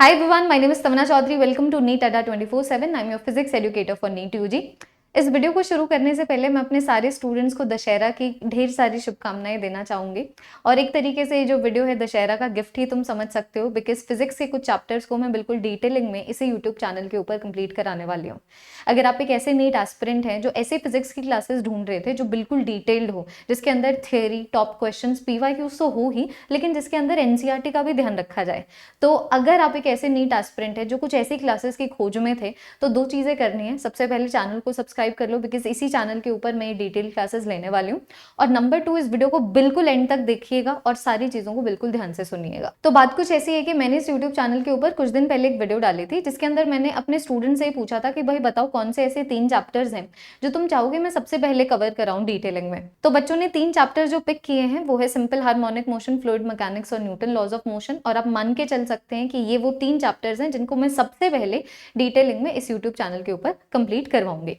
Hi everyone, my name is Tamana Chaudhary. Welcome to NEET Adda 24/7. I'm your physics educator for NEET UG. इस video को शुरू करने से पहले मैं अपने सारे स्टूडेंट्स को दशहरा की ढेर सारी शुभकामनाएं देना चाहूँगी और एक तरीके से ये जो वीडियो है दशहरा का गिफ्ट ही तुम समझ सकते हो, बिकॉज फिजिक्स के कुछ चैप्टर्स को मैं बिल्कुल डिटेलिंग में इसी यूट्यूब चैनल के ऊपर कंप्लीट कराने वाली हूँ। अगर आप एक ऐसे नीट एस्पिरेंट हैं जो ऐसे फिजिक्स की क्लासेस ढूंढ रहे थे जो बिल्कुल डिटेल्ड हो, जिसके अंदर थियोरी, टॉप क्वेश्चन, PYQs तो हो ही, लेकिन जिसके अंदर NCERT का भी ध्यान रखा जाए, तो अगर आप एक ऐसे नीट एस्पिरेंट है जो कुछ ऐसी क्लासेस की खोज में थे, तो दो चीज़ें करनी है। सबसे पहले चैनल को सब्सक्राइब कर लो, बिकॉज इसी चैनल के ऊपर मैं डिटेल क्लासेस लेने वाली हूँ। और नंबर 2, इस वीडियो को बिल्कुल एंड तक देखिएगा और सारी चीजों को बिल्कुल ध्यान से सुनिएगा। तो बात कुछ ऐसी है कि मैंने इस यूट्यूब चैनल के ऊपर कुछ दिन पहले एक वीडियो डाली थी, जिसके अंदर मैंने अपने स्टूडेंट से पूछा था कि भाई बताओ कौन से ऐसे 3 चैप्टर्स हैं जो तुम चाहोगे मैं सबसे पहले कवर कराऊं डिटेलिंग में। तो बच्चों ने 3 चैप्टर जो पिक किए हैं वो है simple harmonic motion, fluid mechanics और न्यूटन लॉज ऑफ मोशन। और आप मान के चल सकते हैं कि ये वो 3 चैप्टर्स हैं जिनको मैं सबसे पहले डिटेलिंग में इस यूट्यूब चैनल के ऊपर कंप्लीट करवाऊंगी।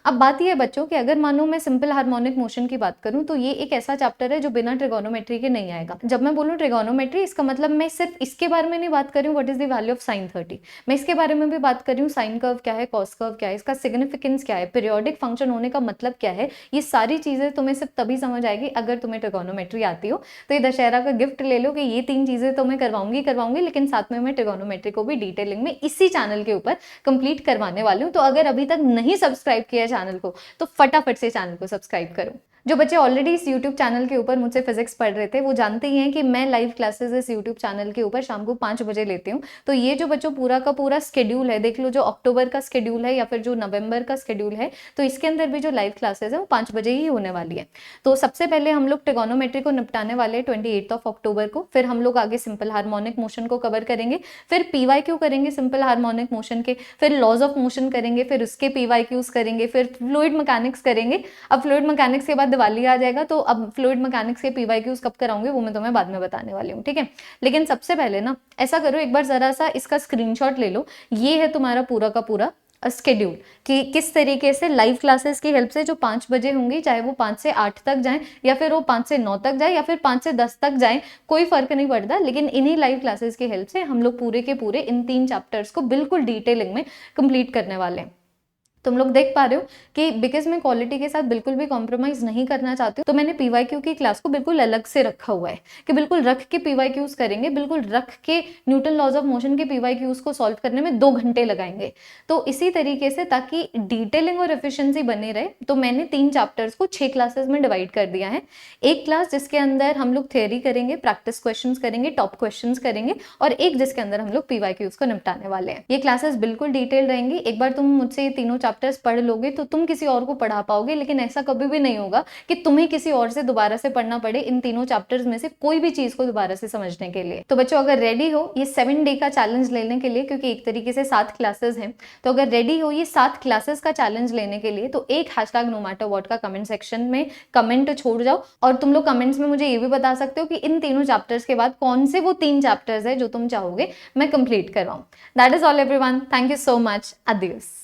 अब बात यह है बच्चों कि अगर मानो मैं सिंपल हार्मोनिक मोशन की बात करूं तो ये एक ऐसा चैप्टर है जो बिना ट्रिगोनोमेट्री के नहीं आएगा। जब मैं बोलूं ट्रिगोनोमेट्री, इसका मतलब मैं सिर्फ इसके बारे में नहीं बात कर रही हूँ what is the value of sin 30, मैं इसके बारे में भी बात कर रही हूँ साइन कर्व क्या है, कॉस कर्व क्या है, इसका सिग्निफिकेंस क्या है, पीरियोडिक फंक्शन होने का मतलब क्या है। ये सारी चीजें तुम्हें सिर्फ तभी समझ आएगी अगर तुम्हें ट्रिगोनोमेट्री आती हो। तो ये दशहरा का गिफ्ट ले लो कि ये 3 चीजें तो मैं करवाऊंगी, लेकिन साथ में मैं ट्रिगोनोमेट्री को भी डिटेलिंग में इसी चैनल के ऊपर कंप्लीट करवाने वाली हूँ। तो अगर अभी तक नहीं सब्सक्राइब किया चैनल को तो फटाफट से चैनल को सब्सक्राइब करो। जो बच्चे ऑलरेडी इस YouTube चैनल के ऊपर मुझसे फिजिक्स पढ़ रहे थे वो जानते ही हैं कि मैं लाइव क्लासेस इस YouTube चैनल के ऊपर शाम को 5 बजे लेती हूँ। तो ये जो बच्चों पूरा का पूरा स्केड्यूल है, देख लो, जो अक्टूबर का स्केड्यूल है या फिर जो नवंबर का स्केड्यूल है, तो इसके अंदर भी जो लाइव क्लासेस है वो 5 बजे ही होने वाली है। तो सबसे पहले हम लोग ट्रिगोनोमेट्री को निपटाने वाले 28 अक्टूबर को, फिर हम लोग आगे सिंपल हार्मोनिक मोशन को कवर करेंगे, फिर PYQ करेंगे सिंपल हार्मोनिक मोशन के, फिर लॉज ऑफ मोशन करेंगे, फिर उसके PYQs करेंगे, फिर फ्लूइड मैकेनिक्स करेंगे। अब फ्लूइड मैकेनिक्स के बाद दिवाली आ जाएगा, तो अब फ्लूइड मैकेनिक्स के PYQs कब कराऊंगी वो मैं तुम्हें बाद में बताने वाली हूँ, ठीक है। लेकिन सबसे पहले ना ऐसा करो, एक बार जरा सा इसका स्क्रीनशॉट ले लो। ये है तुम्हारा पूरा का पूरा स्केड्यूल कि किस तरीके से लाइव क्लासेस की हेल्प से जो 5 बजे होंगी, चाहे वो 5 से 8 तक जाए या फिर वो 5 से 9 तक जाए या फिर 5 से 10 तक जाए, कोई फर्क नहीं पड़ता, लेकिन इन्हीं लाइव क्लासेस की हेल्प से हम लोग पूरे के पूरे इन 3 चैप्टर्स को बिल्कुल डिटेलिंग में कंप्लीट करने वाले हैं। तुम लोग देख पा रहे हो कि बिकॉज मैं क्वालिटी के साथ बिल्कुल भी कॉम्प्रोमाइज नहीं करना चाहती हूँ, तो मैंने PYQ की क्लास को बिल्कुल अलग से रखा हुआ है कि बिल्कुल रख के PYQs करेंगे, बिल्कुल रख के न्यूटन लॉज ऑफ मोशन के PYQs को सॉल्व करने में 2 घंटे लगाएंगे। तो इसी तरीके से ताकि डिटेलिंग और एफिशिएंसी बनी रहे, तो मैंने 3 चैप्टर्स को 6 क्लासेस में डिवाइड कर दिया है। एक क्लास जिसके अंदर हम लोग थियोरी करेंगे, प्रैक्टिस क्वेश्चन करेंगे, टॉप क्वेश्चन करेंगे, और एक जिसके अंदर हम लोग PYQs को निपटाने वाले हैं। ये क्लासेस बिल्कुल डिटेल रहेंगी। एक बार तुम मुझसे ये तीनों चैप्टर्स पढ़ लोगे तो तुम किसी और को पढ़ा पाओगे, लेकिन ऐसा कभी भी नहीं होगा कि तुम्हें किसी और से दोबारा से पढ़ना पड़े इन तीनों चैप्टर्स में से कोई भी चीज को दोबारा से समझने के लिए। तो बच्चों अगर रेडी हो ये 7 डे का चैलेंज लेने के लिए, क्योंकि एक तरीके से 7 क्लासेस हैं, तो अगर रेडी हो ये 7 क्लासेस का चैलेंज लेने के लिए, तो एक #NoMatterWhat का कमेंट सेक्शन में कमेंट छोड़ जाओ। और तुम लोग कमेंट्स में मुझे ये भी बता सकते हो कि इन तीनों चैप्टर्स के बाद कौन से वो 3 चैप्टर्स है जो तुम चाहोगे मैं कंप्लीट करवाऊं। That is all everyone, thank you so much, adios.